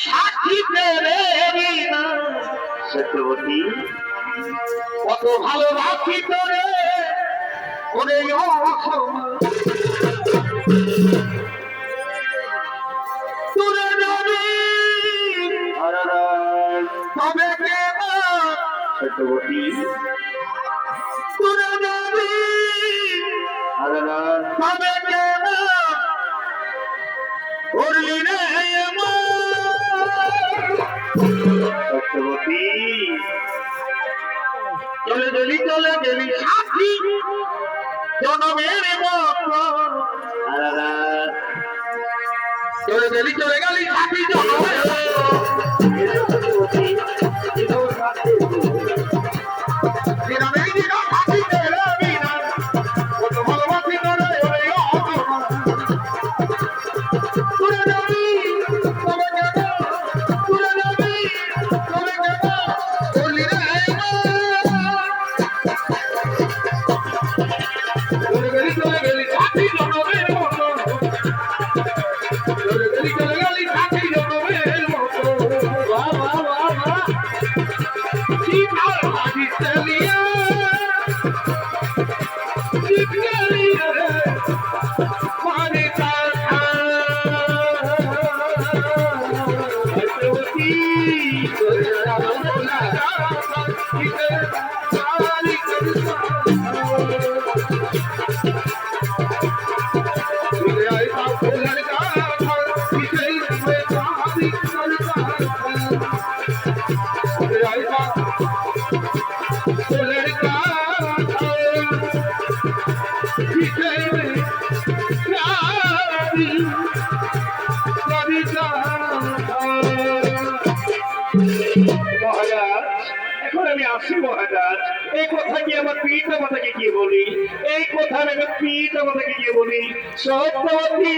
সাক্ষী সত্যবতী কত ভালোবাসি তোরে ওরে তোরে যাবি তবে সত্যবতী তোরে যাবি তবে করলি রে সত্যবতী চলে গেলি সাথী জনমের মতো চলে গেলি সাথী জনমের এখন আমি আসি মহারাজ, এই কথা কি আমার পিতা মাতাকে গিয়ে বলি, এই কথা আমি পিতা মাতাকে গিয়ে বলি। সত্যবতী